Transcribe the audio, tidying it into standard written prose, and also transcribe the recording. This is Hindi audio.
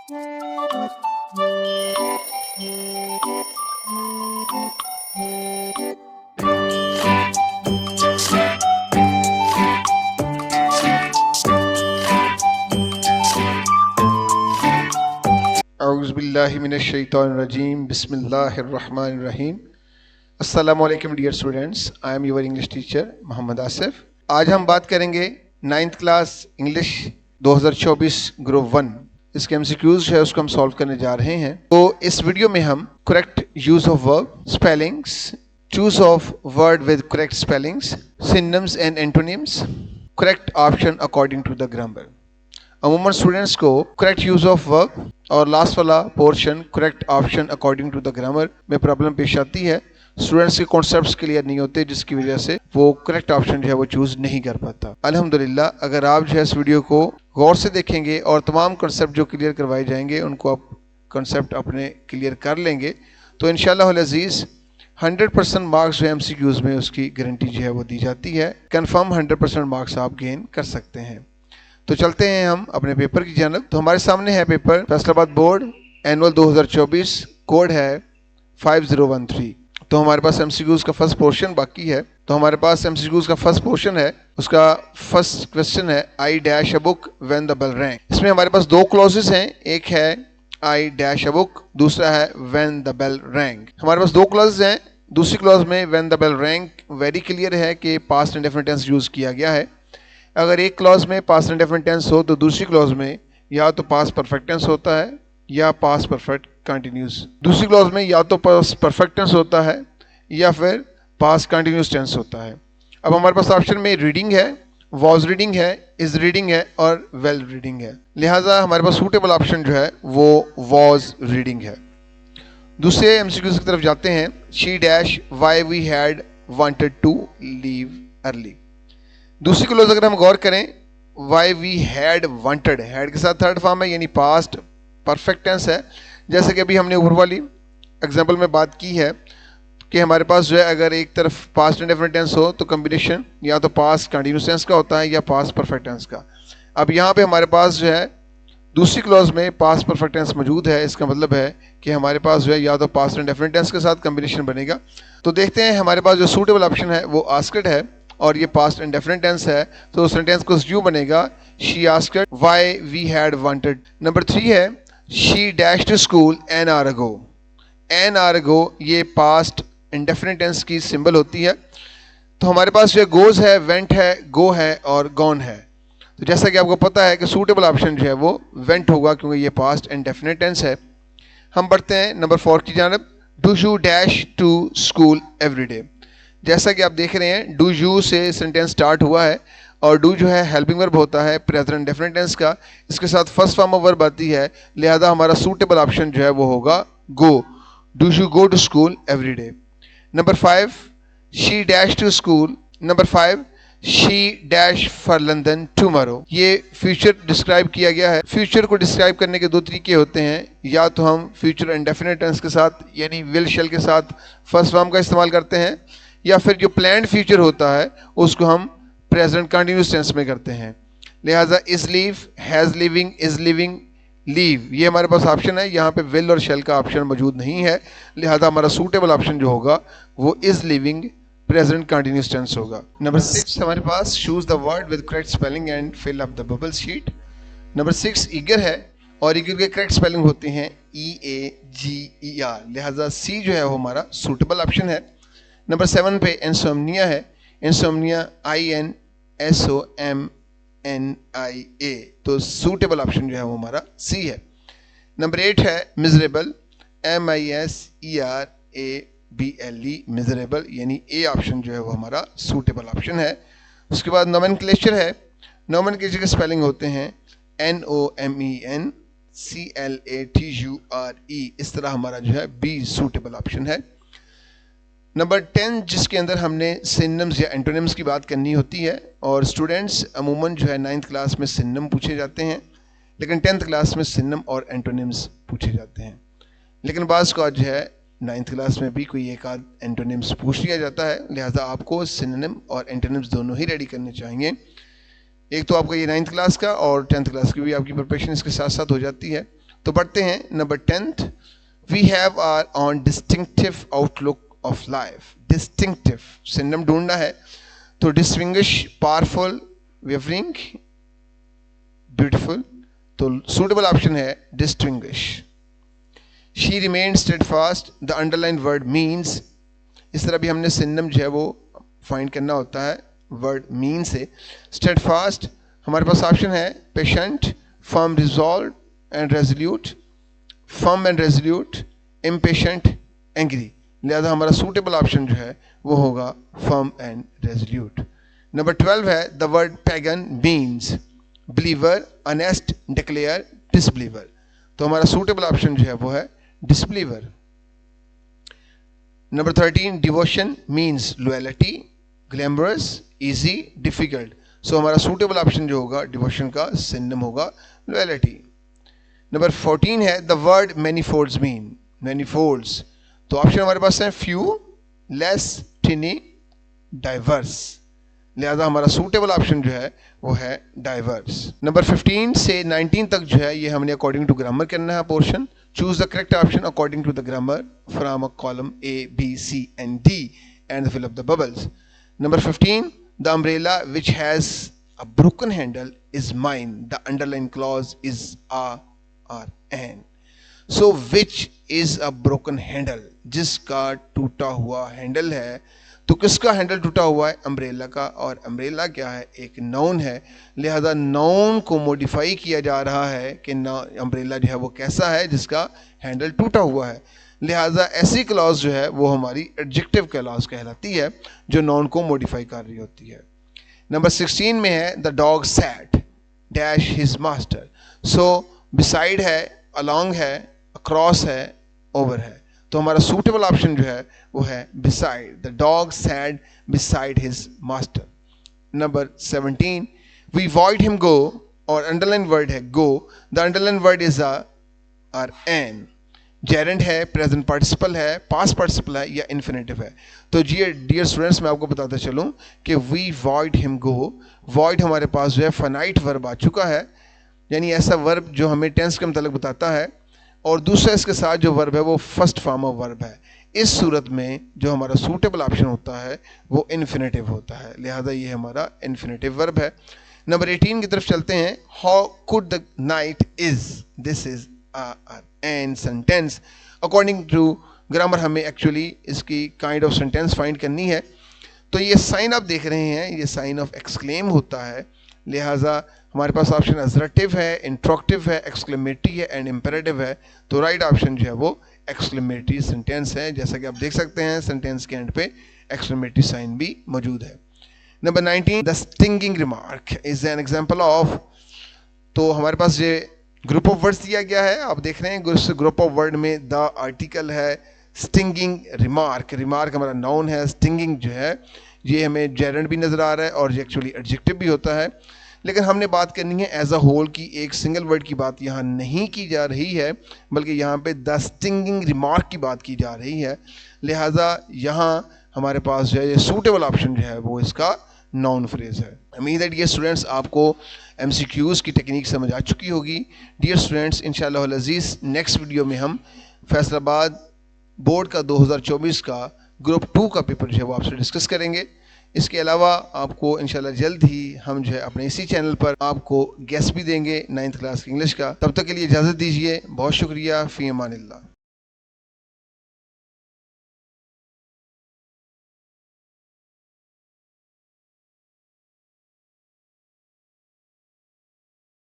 Auzubillahiminash-shaytanir-rajeem. Bismillahir-rahmanir-rahim. Assalamualaikum dear students. I am your English teacher Mohammad Asif. आज हम बात करेंगे 9th क्लास इंग्लिश 2024 ग्रुप 1. इसके MCQs है उसको हम सॉल्व करने जा रहे हैं. तो इस वीडियो में हम correct use of verb, spellings, choose of word with correct spellings, synonyms and antonyms, correct option according to the grammar. अमूमन स्टूडेंट्स को करेक्ट यूज ऑफ वर्ब और लास्ट वाला portion correct option according to the grammar में प्रॉब्लम पेश आती है. स्टूडेंट्स के कॉन्सेप्ट्स क्लियर नहीं होते जिसकी वजह से वो करेक्ट ऑप्शन जो है वो चूज नहीं कर पाता. अल्हम्दुलिल्लाह अगर आप जो है इस वीडियो को गौर से देखेंगे और तमाम कॉन्सेप्ट जो क्लियर करवाए जाएंगे उनको आप कॉन्सेप्ट अपने क्लियर कर लेंगे तो इंशाअल्लाह अज़ीज़ 100% मार्क्स जो है MCQs में उसकी गारंटी जो है वो दी जाती है. कन्फर्म 100% मार्क्स आप गेन कर सकते हैं. तो चलते हैं हम अपने पेपर की जानब. तो हमारे सामने है paper Faisalabad board annual 2024, code है 5013. तो हमारे पास MCQs का फर्स्ट पोर्शन बाकी है. तो हमारे पास MCQs का फर्स्ट पोर्शन है, उसका फर्स्ट क्वेश्चन है I dash a book when the bell rang. इसमें हमारे पास दो क्लॉजेस हैं, एक है आई डैश अ बुक, दूसरा है व्हेन द बेल रैंग. हमारे पास दो क्लॉजेस हैं. दूसरी क्लॉज में when the bell rang very clear है कि पास्ट इंडेफिनिट टेंस यूज किया गया है. अगर एक क्लॉज में पास्ट इंडेफिनिट टेंस हो तो दूसरी क्लॉज में या तो पास्ट परफेक्ट टेंस होता है या पास्ट परफेक्ट कंटिन्यूस. दूसरी क्लॉज में या तो पास्ट परफेक्ट टेंस होता है या फिर पास्ट कंटिन्यूस टेंस होता है. अब हमारे पास ऑप्शन में रीडिंग है, वॉज रीडिंग है, इज रीडिंग है और वेल रीडिंग है. लिहाजा हमारे पास सूटेबल ऑप्शन जो है वो वॉज रीडिंग है. दूसरे MCQ की तरफ जाते हैं. She dash why we had wanted to leave early. दूसरी क्लॉज अगर हम गौर करें, why we had wanted, had के साथ थर्ड फॉर्म है यानी पास्ट परफेक्ट टेंस है. जैसे कि अभी हमने ऊपर वाली एग्जांपल में बात की है कि हमारे पास जो है अगर एक तरफ पास्ट इंडेफिनिट टेंस हो तो कॉम्बिनेशन या तो पास्ट कंटिन्यूस टेंस का होता है या पास्ट परफेक्ट टेंस का. अब यहाँ पे हमारे पास जो है दूसरी क्लॉज में पास्ट परफेक्ट टेंस मौजूद है. इसका मतलब है कि हमारे पास जो है या तो पास्ट इंडेफिनिट टेंस के साथ कॉम्बिनेशन बनेगा. तो देखते हैं हमारे पास जो सूटेबल ऑप्शन है वो आस्क्ड है और ये पास्ट इंडेफिनिट टेंस है. तो सेंटेंस को यूं बनेगा she asked why we had wanted. Number 3 है she dash to school an hour ago. An hour ago ये पास्ट इंडेफिनिट टेंस की सिंबल होती है. तो हमारे पास जो है गोज है, वेंट है, गो है और गॉन है. तो जैसा कि आपको पता है कि सूटेबल ऑप्शन जो है वो वेंट होगा क्योंकि ये पास्ट इंडेफिनिट टेंस है. हम बढ़ते हैं नंबर 4 की जानब. Do you dash to school every day. जैसा कि आप देख रहे हैं डू यू से सेंटेंस स्टार्ट हुआ है और डू जो है हेल्पिंग वर्ब होता है प्रेजेंट इंडेफिनिट टेंस का. इसके साथ फर्स्ट फॉर्म ऑफ वर्ब आती है. लिहाजा हमारा सूटेबल ऑप्शन जो है वो होगा go. Do you go to school every day. Number 5 she dash to school. Number 5 she dash for London tomorrow. ये फ्यूचर डिस्क्राइब किया गया है. फ्यूचर को डिस्क्राइब करने के दो तरीके होते हैं. या तो हम फ्यूचर इंडेफिनिट टेंस के साथ यानी विल शेल के साथ फर्स्ट फॉर्म का इस्तेमाल करते हैं या फिर जो प्लान्ड फ्यूचर होता है उसको हम प्रेजेंट कंटिन्यूस टेंस में करते हैं. लिहाजा is leave, has living, is living, leave ये हमारे पास ऑप्शन है. यहाँ पे विल और शेल का ऑप्शन मौजूद नहीं है. लिहाजा हमारा सूटेबल ऑप्शन जो होगा वो is living present continuous tense होगा. नंबर 6 हमारे पास choose the word with correct spelling and fill up the bubble sheet. Number 6 eager है और ईगर के करेक्ट स्पेलिंग होते हैं EAGER. लिहाजा सी जो है वो हमारा सूटेबल ऑप्शन है. नंबर 7 पे इंसोम्निया है. Insomnia INSOMNIA. तो सूटेबल ऑप्शन जो है वो हमारा सी है. नंबर 8 है मिजरेबल. MISERABLE मिजरेबल यानी ए ऑप्शन जो है वो हमारा सूटेबल ऑप्शन है. उसके बाद नोमेनक्लेचर है. नोमेनक्लेचर के स्पेलिंग होते हैं NOMENCLATURE. इस तरह हमारा जो है बी सूटेबल ऑप्शन है. नंबर 10 जिसके अंदर हमने सिनोनिम्स या एंटोनिम्स की बात करनी होती है. और स्टूडेंट्स अमूमन जो है 9th क्लास में सिनोनिम पूछे जाते हैं लेकिन 10th क्लास में सिनोनिम और एंटोनिम्स पूछे जाते हैं. लेकिन बाज़ का जो है 9th क्लास में भी कोई एक आध एंटोनिम्स पूछ लिया जाता है. लिहाजा आपको सिनोनिम और एंटोनिम्स दोनों ही रेडी करने चाहिए. एक तो आपका ये 9th क्लास का और 10th क्लास की भी आपकी प्रिपरेशन इसके साथ साथ हो जाती है तो पढ़ते हैं number 10th, we have our on distinctive outlook of life. Distinctive synonym ढूंढना है, तो डिस्टिंग्विश, पावरफुल, वेवरिंग, ब्यूटीफुल, तो सूटेबल ऑप्शन है distinguish. She remain steadfast, the underline word means, इस तरह भी हमने सिनोनिम जो है वो फाइंड करना होता है वर्ड मीन से। स्टेडफास्ट हमारे पास ऑप्शन है patient, firm, resolve and resolute, firm and resolute, impatient, angry. लिहाजा हमारा सूटेबल ऑप्शन जो है वो होगा फर्म एंड रेजोल्यूट। नंबर 12 है the word pagan means believer, honest, declare, disbeliever. तो हमारा सूटेबल ऑप्शन जो है वो है disbeliever. Number 13 devotion means loyalty, glamorous, easy, difficult. So हमारा सूटेबल ऑप्शन जो होगा डिवोशन का सिनोनिम होगा लॉयल्टी। नंबर 14 है द वर्ड मैनीफोल्ड्स मीन, मैनीफोल्ड्स। तो ऑप्शन हमारे पास है फ्यू, लेस, टिनी, डाइवर्स। लिहाजा हमारा सूटेबल ऑप्शन जो है वो है डाइवर्स। नंबर 15 से 19 तक जो है ये हमने अकॉर्डिंग टू ग्रामर करना है portion. Choose the correct option according to the grammar from a column A, B, C and D and fill up the bubbles. Number 15, the umbrella which has a broken handle is mine. The underlined clause is a or an. So which is a broken handle? जिसका टूटा हुआ हैंडल है, तो किसका हैंडल टूटा हुआ है? अम्ब्रेला का। और अम्ब्रेला क्या है? एक नाउन है। लिहाजा नाउन को मॉडिफाई किया जा रहा है कि अम्ब्रेला जो है वो कैसा है? जिसका हैंडल टूटा हुआ है। लिहाजा ऐसी क्लॉज जो है वो हमारी एडजेक्टिव क्लॉज कहलाती है, जो नाउन को मॉडिफाई कर रही होती है। नंबर 16 में है the dog sat dash his master. So beside है, अलॉन्ग है, अक्रॉस है, ओवर है। तो हमारा सूटेबल ऑप्शन जो है वो है beside. The dog sad beside his master. Number 17 we void him go, और अंडरलाइन वर्ड है go. The underline word is R N. Gerund है, प्रेजेंट पार्टिसिपल है, पास्ट पार्टिसिपल है या इन्फिनेटिव है। तो जी डियर स्टूडेंट्स, मैं आपको बताता चलूँ कि we void him go, void हमारे पास जो है फाइनाइट वर्ब आ चुका है, यानी ऐसा वर्ब जो हमें टेंस के मतलब बताता है, और दूसरा इसके साथ जो वर्ब है वो फर्स्ट फॉर्म ऑफ वर्ब है। इस सूरत में जो हमारा सूटेबल ऑप्शन होता है वो इन्फिनेटिव होता है। लिहाजा ये हमारा इन्फिनेटिव वर्ब है। नंबर 18 की तरफ चलते हैं। How could the night is, this is an sentence. According to grammar हमें एक्चुअली इसकी काइंड ऑफ सेंटेंस फाइंड करनी है। तो ये साइन आप देख रहे हैं, ये साइन ऑफ एक्सक्लेम होता है। लिहाजा हमारे पास ऑप्शन असर्टिव है, इंट्रोक्टिव है, एक्सक्लेमेटरी है एंड इंपेरेटिव है। तो राइट ऑप्शन जो है वो एक्सक्लेमेटरी सेंटेंस है। जैसा कि आप देख सकते हैं सेंटेंस के एंड पे एक्सक्लेमेटरी साइन भी मौजूद है। Number 19 the stinging remark is an example of. तो हमारे पास ये ग्रुप ऑफ वर्ड्स दिया गया है, आप देख रहे हैं। उस ग्रुप ऑफ वर्ड में द आर्टिकल है, स्टिंगिंग, रिमार्क। रिमार्क हमारा नाउन है, स्टिंगिंग जो है ये हमें जेरेंट भी नजर आ रहा है और ये एक्चुअली एडजेक्टिव भी होता है। लेकिन हमने बात करनी है एज अ होल की, एक सिंगल वर्ड की बात यहाँ नहीं की जा रही है, बल्कि यहाँ पे द स्टिंगिंग रिमार्क की बात की जा रही है। लिहाजा यहाँ हमारे पास जो है ये सूटेबल ऑप्शन जो है वो इसका नाउन फ्रेज है। उम्मीद है डियर स्टूडेंट्स आपको MCQs की टेक्निक समझ आ चुकी होगी। डियर स्टूडेंट्स, इंशाअल्लाह अज़ीज़ नेक्स्ट वीडियो में हम फैसलाबाद बोर्ड का 2024 का ग्रुप 2 का पेपर जो है वो आपसे डिस्कस करेंगे। इसके अलावा आपको इंशाल्लाह जल्द ही हम जो है अपने इसी चैनल पर आपको गेस्ट भी देंगे 9th क्लास की इंग्लिश का। तब तक के लिए इजाज़त दीजिए। बहुत शुक्रिया। फ़ी अमानिल्लाह।